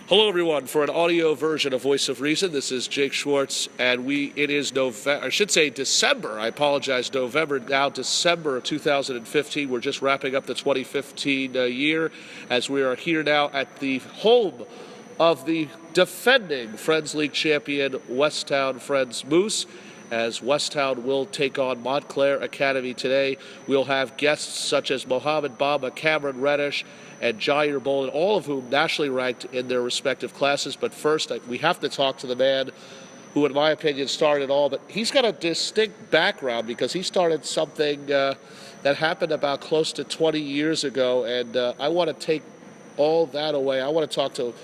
Hello, everyone. For an audio version of Voice of Reason, this is Jake Schwartz, and it is November, I should say December. I apologize, November, now December of 2015. We're just wrapping up the 2015 year as we are here now at the home of the defending Friends League champion, Westtown Friends Moose. As Westtown will take on Montclair Academy today. We'll have guests such as Mohammed Baba, Cameron Reddish, and Jair Bolin, all of whom nationally ranked in their respective classes. But first, we have to talk to the man who, in my opinion, started it all. But he's got a distinct background because he started something that happened about close to 20 years ago. And I want to take all that away. I want to talk to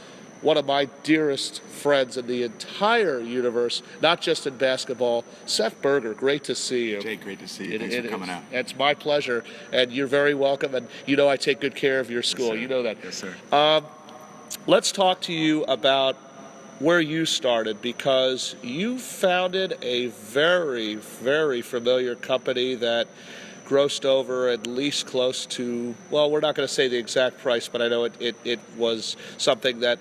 one of my dearest friends in the entire universe, not just in basketball, Seth Berger. Great to see you. Jake, great to see you. Thanks for coming out. It's my pleasure, and you're very welcome. And you know I take good care of your school. Yes, you know that. Yes, sir. Let's talk to you about where you started, because you founded a very, very familiar company that grossed over at least close to, well, we're not going to say the exact price, but I know it was something that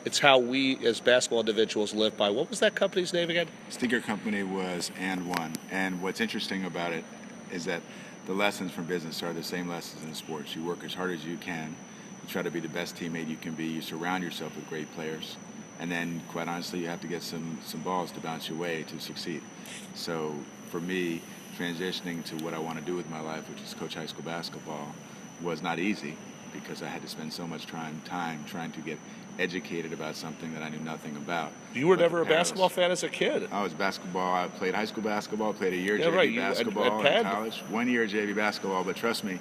it's how we as basketball individuals live by. What was that company's name again? Sticker company was And One. And what's interesting about it is that the lessons from business are the same lessons in sports. You work as hard as you can. You try to be the best teammate you can be. You surround yourself with great players. And then, quite honestly, you have to get some balls to bounce your way to succeed. So for me, transitioning to what I want to do with my life, which is coach high school basketball, was not easy because I had to spend so much time trying to get educated about something that I knew nothing about. You were never a basketball fan as a kid. I was basketball. I played high school basketball, played a year JV right. basketball at in college. 1 year JV basketball, but trust me,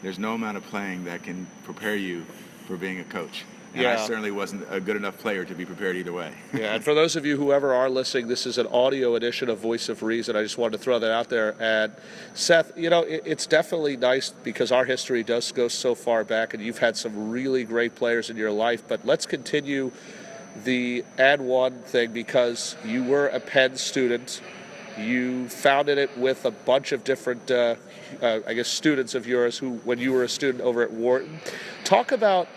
there's no amount of playing that can prepare you for being a coach. And I certainly wasn't a good enough player to be prepared either way. Yeah, and for those of you who ever are listening, this is an audio edition of Voice of Reason. I just wanted to throw that out there. And Seth, you know, it's definitely nice because our history does go so far back, and you've had some really great players in your life. But let's continue the And One thing, because you were a Penn student. You founded it with a bunch of different, students of yours who, when you were a student over at Wharton. Talk about,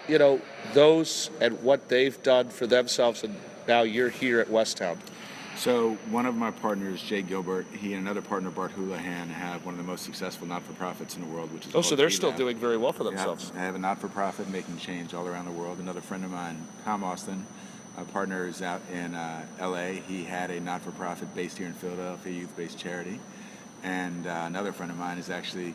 those and what they've done for themselves, and now you're here at Westtown. So one of my partners, Jay Gilbert, he and another partner, Bart Houlihan, have one of the most successful not-for-profits in the world, which is so they're still doing very well for themselves. I have a not-for-profit making change all around the world. Another friend of mine, Tom Austin, a partner, is out in L.A. He had a not-for-profit based here in Philadelphia, youth-based charity. And another friend of mine is actually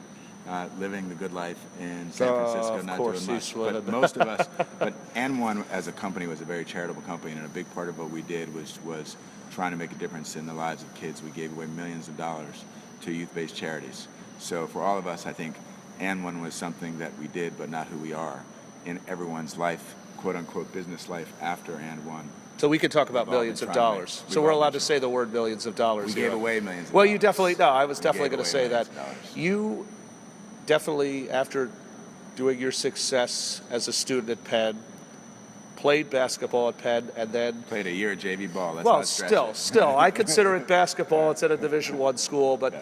living the good life in San Francisco, not doing much. But most of us, but And One as a company was a very charitable company, and a big part of what we did was trying to make a difference in the lives of kids. We gave away millions of dollars to youth-based charities. So for all of us, I think And One was something that we did, but not who we are in everyone's life, quote-unquote business life after And One. So we could talk about millions of dollars. So we're allowed to say the word millions of dollars. We gave away millions of dollars. Well, you definitely, no, I was definitely going to say that. You definitely, after doing your success as a student at Penn, played basketball at Penn, and then played a year at JV ball. That's well, still, I consider it basketball. It's at a Division I school, but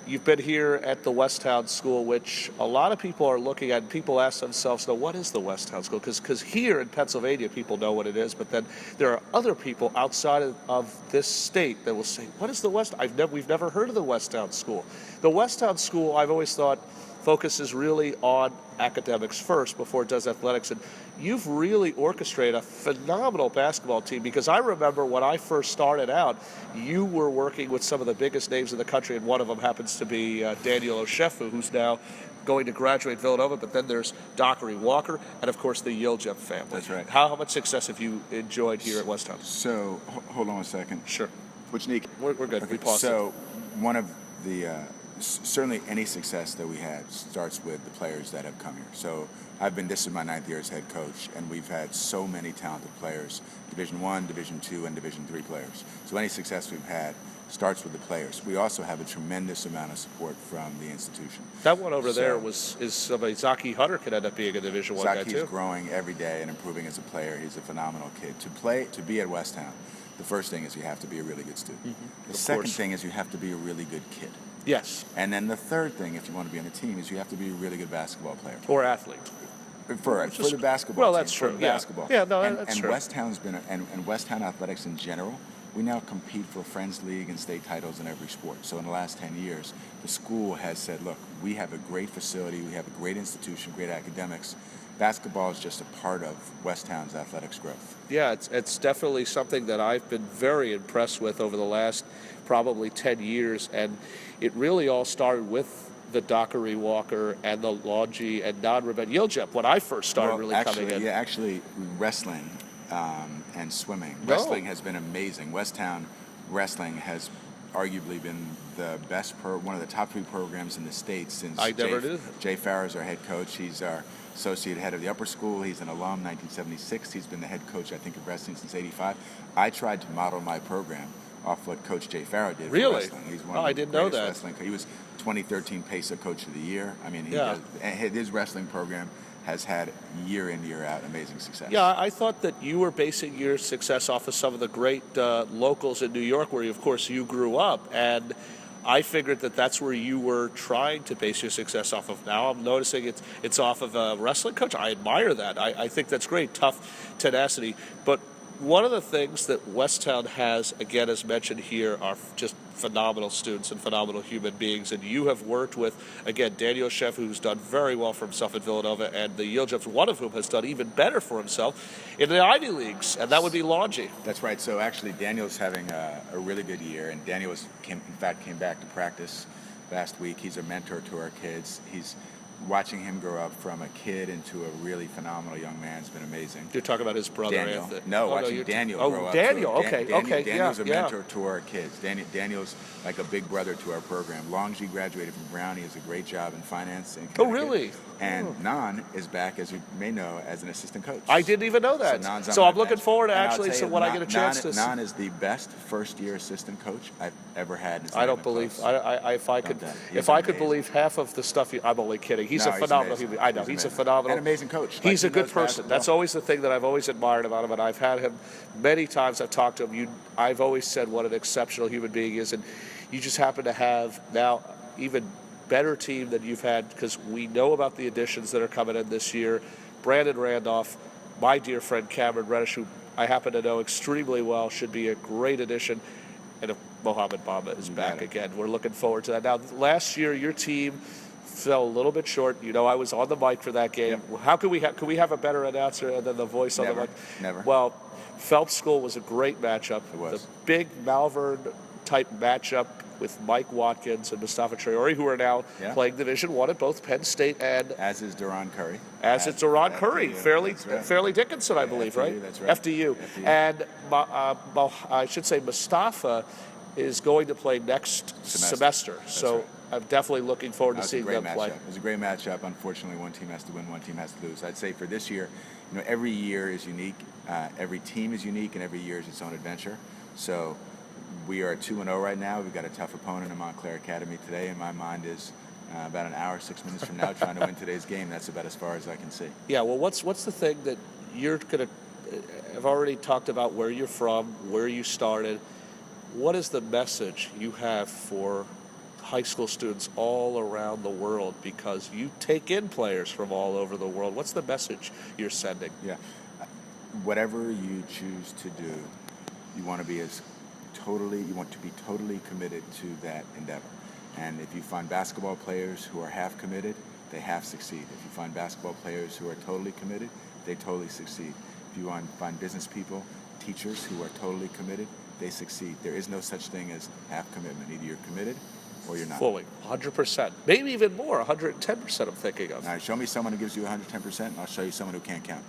you've been here at the Westtown School, which a lot of people are looking at. And people ask themselves, "No, what is the Westtown School?" Because here in Pennsylvania, people know what it is, but then there are other people outside of this state that will say, "What is the West? We've never heard of the Westtown School." The Westtown School, I've always thought, focuses really on academics first before it does athletics. And you've really orchestrated a phenomenal basketball team, because I remember when I first started out, you were working with some of the biggest names in the country, and one of them happens to be Daniel Oshefu, who's now going to graduate Villanova, but then there's Dockery Walker, and of course the Yiljev family. That's right. How much success have you enjoyed here at Westtown? So, hold on a second. Sure. Which Nick? We're good. Okay, We paused so one of the certainly any success that we had starts with the players that have come here. So this is my 9th year as head coach, and we've had so many talented players, Division I, Division II, and Division III players. So any success we've had starts with the players. We also have a tremendous amount of support from the institution. That one over there is somebody. Zaki Hunter could end up being a Division I guy too. Zaki's growing every day and improving as a player. He's a phenomenal kid. To be at Westtown, the first thing is you have to be a really good student. Mm-hmm. The second thing is you have to be a really good kid. Yes. And then the third thing, if you want to be on the team, is you have to be a really good basketball player. Or athlete. For the basketball well, team, that's true. for Yeah. basketball. Yeah, no, and, that's and true. Westtown's been and Westtown athletics in general, we now compete for Friends League and state titles in every sport. So in the last 10 years, the school has said, look, we have a great facility, we have a great institution, great academics. Basketball is just a part of Westtown's athletics growth. Yeah, it's definitely something that I've been very impressed with over the last probably 10 years, and it really all started with the Dockery Walker and the Longy and non-Rebet Yiljep when I first started coming in. Yeah, actually, wrestling and swimming. No. Wrestling has been amazing. Westtown wrestling has arguably been the best one of the top 3 programs in the state since I never knew. Jay Farrer's our head coach. He's our associate head of the upper school. He's an alum, 1976. He's been the head coach, I think, of wrestling since 85. I tried to model my program off what Coach Jay Farrer did Really? for wrestling. He's one Oh, of the I didn't know greatest that. wrestling. He was 2013 PASA Coach of the Year. I mean, his wrestling program has had year in, year out amazing success. Yeah, I thought that you were basing your success off of some of the great locals in New York, where, of course, you grew up, and I figured that that's where you were trying to base your success off of. Now I'm noticing it's off of a wrestling coach. I admire that. I think that's great, tough tenacity. But one of the things that Westtown has, again, as mentioned here, are just phenomenal students and phenomenal human beings. And you have worked with, again, Daniel Sheff, who's done very well for himself at Villanova, and the Yiljeps, one of whom has done even better for himself in the Ivy Leagues, and that would be Longy. That's right. So actually, Daniel's having a really good year, and Daniel came back to practice last week. He's a mentor to our kids. He's watching him grow up from a kid into a really phenomenal young man has been amazing. You're talking about his brother, Daniel. Anthony. No, watching Daniel grow up. Oh, Daniel. Okay. Daniel's a mentor to our kids. Daniel's like a big brother to our program. Longy graduated from Brown. He has a great job in finance. Oh, really? And Nan is back, as you may know, as an assistant coach. I didn't even know that. So I'm looking forward to actually, so when I get a chance to. Nan is the best first-year assistant coach I've ever had. I don't believe. If I could believe half of the stuff, I'm only kidding. He's a phenomenal human. I know he's a phenomenal and amazing coach. He's a good person. That's always the thing that I've always admired about him, and I've had him many times. I've talked to him. I've always said what an exceptional human being he is, and you just happen to have now even better team than you've had, because we know about the additions that are coming in this year. Brandon Randolph, my dear friend Cameron Reddish, who I happen to know extremely well, should be a great addition. And if Mohamed Baba is back again, we're looking forward to that. Now, last year, your team fell a little bit short. You know, I was on the mic for that game. Yep. How could we have a better announcer than the voice on the mic? Never. Well, Phelps School was a great matchup. It was. The big Malvern type matchup with Mike Watkins and Mustafa Traore, who are now playing Division I at both Penn State and... As is Duran Curry. As it's Duran Curry. Fairleigh Dickinson, I believe, FDU, right? That's right. FDU. And I should say Mustafa is going to play next semester. So right. I'm definitely looking forward to seeing them play. It was a great matchup. Unfortunately, one team has to win, one team has to lose. I'd say for this year, you know, every year is unique. Every team is unique, and every year is its own adventure. So we are 2-0 right now. We've got a tough opponent in Montclair Academy today, and my mind is about an hour, 6 minutes from now, trying to win today's game. That's about as far as I can see. Yeah, well, what's the thing that you're going to... I've already talked about where you're from, where you started. What is the message you have for high school students all around the world? Because you take in players from all over the world. What's the message you're sending? Yeah. Whatever you choose to do, you want to be totally committed to that endeavor. And if you find basketball players who are half committed, they half succeed. If you find basketball players who are totally committed, they totally succeed. If you find business people, teachers who are totally committed, they succeed. There is no such thing as half commitment. Either you're committed or you're not. Fully, 100%. Maybe even more, 110% I'm thinking of. All right, show me someone who gives you 110%, and I'll show you someone who can't count.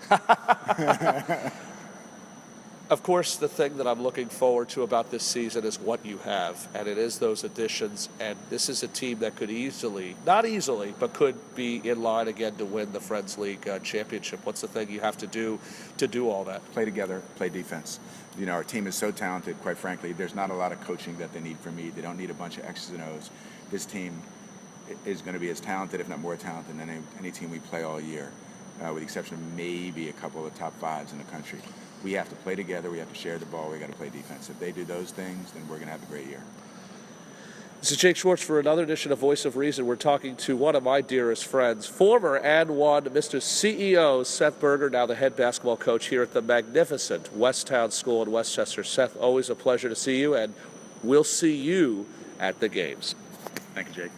Of course, the thing that I'm looking forward to about this season is what you have, and it is those additions. And this is a team that could not easily, but could be in line again to win the Friends League championship. What's the thing you have to do all that? Play together, play defense. You know, our team is so talented, quite frankly, there's not a lot of coaching that they need from me. They don't need a bunch of X's and O's. This team is going to be as talented, if not more talented, than any team we play all year, with the exception of maybe a couple of top fives in the country. We have to play together. We have to share the ball. We got to play defense. If they do those things, then we're going to have a great year. This is Jake Schwartz for another edition of Voice of Reason. We're talking to one of my dearest friends, former and one Mr. CEO Seth Berger, now the head basketball coach here at the magnificent Westtown School in Westchester. Seth, always a pleasure to see you, and we'll see you at the games. Thank you, Jake.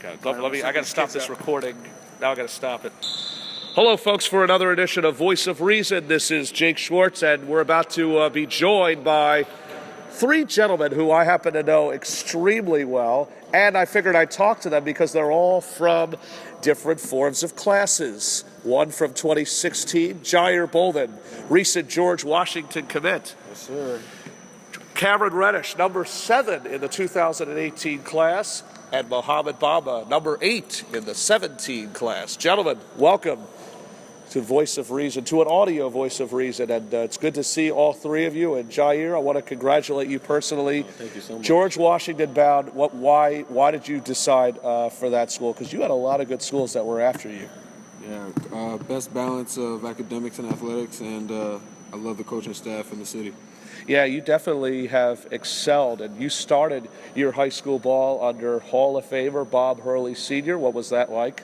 I got to stop this recording. Now I got to stop it. Hello, folks, for another edition of Voice of Reason. This is Jake Schwartz, and we're about to be joined by three gentlemen who I happen to know extremely well, and I figured I'd talk to them because they're all from different forms of classes. One from 2016, Jair Bolden, recent George Washington commit. Yes, sir. Cameron Reddish, number 7 in the 2018 class, and Mohamed Bamba, number 8 in the 17 class. Gentlemen, welcome to Voice of Reason, to an audio Voice of Reason, and it's good to see all three of you. And Jair, I want to congratulate you personally. Thank you so much. George Washington bound. Why did you decide for that school? Because you had a lot of good schools that were after you. Yeah, best balance of academics and athletics, and I love the coaching staff in the city. Yeah, you definitely have excelled, and you started your high school ball under Hall of Famer Bob Hurley Sr. What was that like?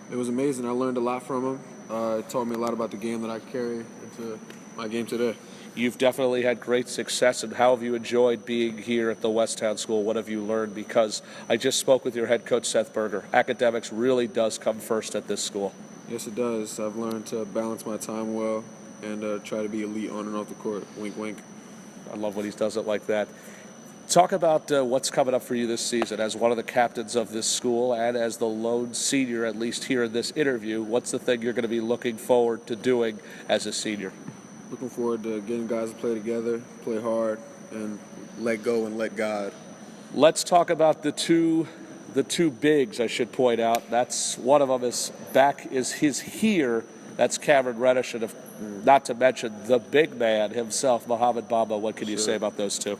It was amazing. I learned a lot from him. It taught me a lot about the game that I carry into my game today. You've definitely had great success, and how have you enjoyed being here at the Westtown School? What have you learned? Because I just spoke with your head coach, Seth Berger. Academics really does come first at this school. Yes, it does. I've learned to balance my time well and try to be elite on and off the court. Wink, wink. I love when he does it like that. Talk about what's coming up for you this season as one of the captains of this school and as the lone senior, at least here in this interview. What's the thing you're going to be looking forward to doing as a senior? Looking forward to getting guys to play together, play hard, and let go and let God. Let's talk about the two bigs, I should point out. That's one of them is here. That's Cameron Reddish, and not to mention the big man himself, Mohamed Bamba. What can you say about those two?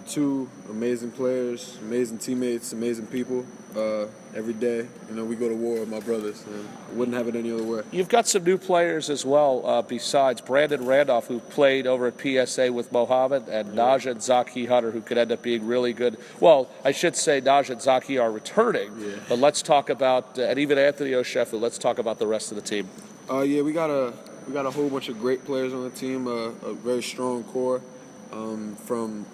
Two amazing players, amazing teammates, amazing people. Every day, we go to war with my brothers, and wouldn't have it any other way. You've got some new players as well, besides Brandon Randolph, who played over at PSA with Mohamed, and Najee and Zaki Hunter, who could end up being really good. Well, I should say Najee and Zaki are returning, but let's talk about, and even Anthony Oshefu, let's talk about the rest of the team. We got a whole bunch of great players on the team, a very strong core, from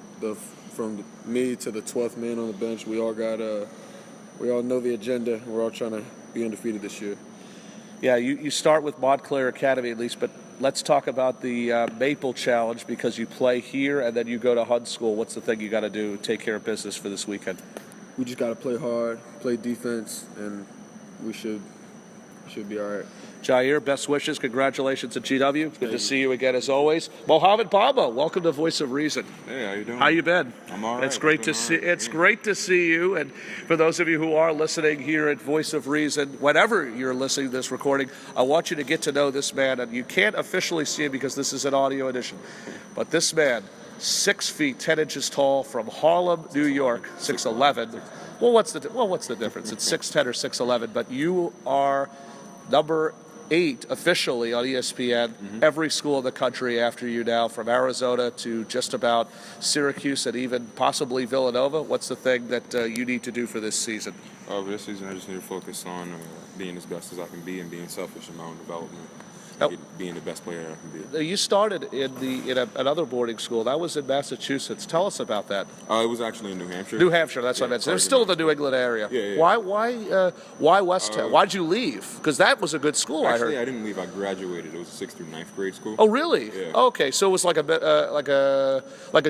me to the 12th man on the bench. We all know the agenda. We're all trying to be undefeated this year. Yeah, you start with Montclair Academy at least, but let's talk about the Maple Challenge, because you play here and then you go to Hunt School. What's the thing you got to do to take care of business for this weekend? We just got to play hard, play defense, and we should be all right. Jair, best wishes. Congratulations at GW. Good to see you again as always. Mohamed Bamba, welcome to Voice of Reason. Hey, how you doing? How you been? I'm all right. It's great to see. It's great to see you. And for those of you who are listening here at Voice of Reason, whenever you're listening to this recording, I want you to get to know this man. And you can't officially see him because this is an audio edition, but this man, 6 feet 10 inches tall, from Harlem, New York, 6'11". Well, what's the difference? It's 6'10" or 6'11", but you are number 8 officially on ESPN. Every school in the country after you now, from Arizona to just about Syracuse and even possibly Villanova. What's the thing that you need to do for this season? For this season, I just need to focus on being as best as I can be and being selfish in my own development. Now, being the best player I can be. You started in another boarding school. That was in Massachusetts. Tell us about that. It was actually in New Hampshire. New Hampshire, that's what I meant. They're still in the New England area. Yeah. Why Westtown? Why'd you leave? Because that was a good school, Actually, I heard. I didn't leave. I graduated. It was a 6th through 9th grade school. Oh, really? Yeah. Okay, so it was like a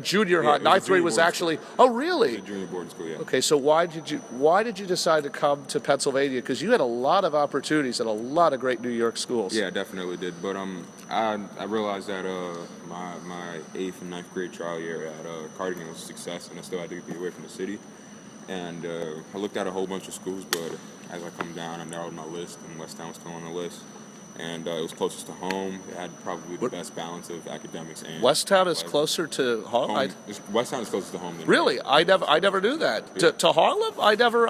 junior high. It was a 9th grade junior was boarding actually. school. Oh, really? It was a junior boarding school, yeah. Okay, so why did you decide to come to Pennsylvania? Because you had a lot of opportunities at a lot of great New York schools. Yeah, I definitely did. But I realized that my 8th and 9th grade trial year at Cardigan was a success, and I still had to be away from the city. And I looked at a whole bunch of schools, but as I come down, I narrowed my list, and Westtown was still on the list. and it was closest to home. It had probably the best balance of academics and Westtown is play. closer to Harlem. Westtown is closest to home than Really, I never knew that. Yeah. To Harlem, I never.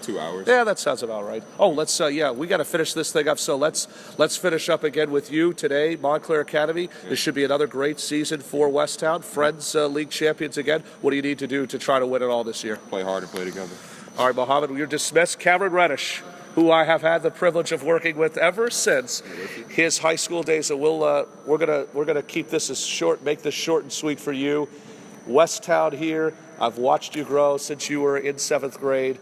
2 hours. Yeah, that sounds about right. Oh, let's we got to finish this thing up. So let's finish up again with you today, Montclair Academy. Yeah. This should be another great season for Westtown. Friends League champions again. What do you need to do to try to win it all this year? Play hard and play together. All right, Mohammed, you're dismissed. Cameron Reddish, who I have had the privilege of working with ever since his high school days. And we're gonna keep this as short, make this short and sweet for you. Westtown here. I've watched you grow since you were in 7th grade.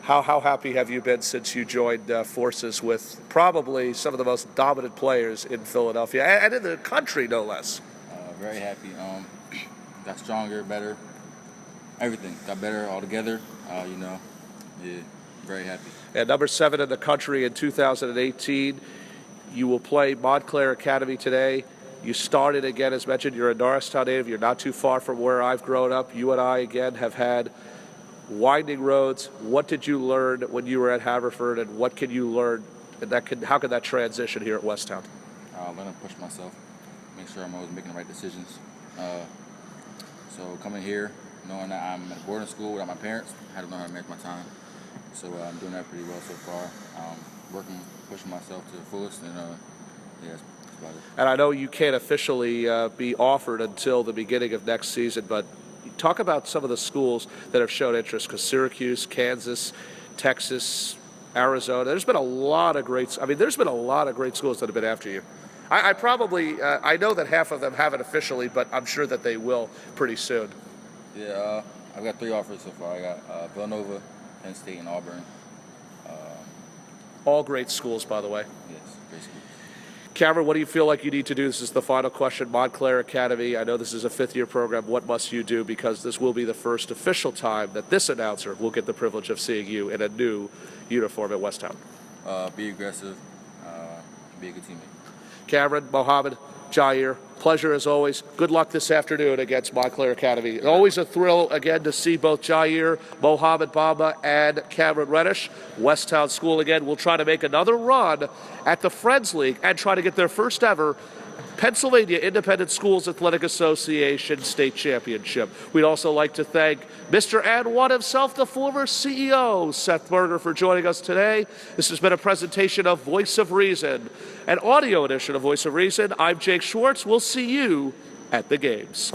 How happy have you been since you joined forces with probably some of the most dominant players in Philadelphia and in the country, no less? Very happy. Got stronger, better. Everything got better altogether. Yeah, very happy. And number 7 in the country in 2018. You will play Montclair Academy today. You started again, as mentioned. You're a Norristown native. You're not too far from where I've grown up. You and I, again, have had winding roads. What did you learn when you were at Haverford, and what can you learn? And how can that transition here at Westtown? Learn to push myself, make sure I'm always making the right decisions. So coming here, knowing that I'm at boarding school without my parents, I had to learn how to manage my time. So I'm doing that pretty well so far. Working, pushing myself to the fullest, and that's about it. And I know you can't officially be offered until the beginning of next season, but talk about some of the schools that have shown interest, because Syracuse, Kansas, Texas, Arizona. There's been a lot of great schools that have been after you. I know that half of them haven't officially, but I'm sure that they will pretty soon. Yeah, I've got 3 offers so far. I got Villanova, Penn State, and Auburn. All great schools, by the way. Yes, great schools. Cameron, what do you feel like you need to do? This is the final question. Montclair Academy, I know this is a 5th-year program. What must you do? Because this will be the first official time that this announcer will get the privilege of seeing you in a new uniform at Westtown. Be aggressive, be a good teammate. Cameron, Mohammed, Jair, pleasure as always. Good luck this afternoon against Montclair Academy. Always a thrill, again, to see both Jair, Mohammed Bamba, and Cameron Reddish. Westtown School, again, will try to make another run at the Friends League and try to get their first ever Pennsylvania Independent Schools Athletic Association state championship. We'd also like to thank Mr. and One himself, the former CEO, Seth Berger, for joining us today. This has been a presentation of Voice of Reason, an audio edition of Voice of Reason. I'm Jake Schwartz. We'll see you at the games.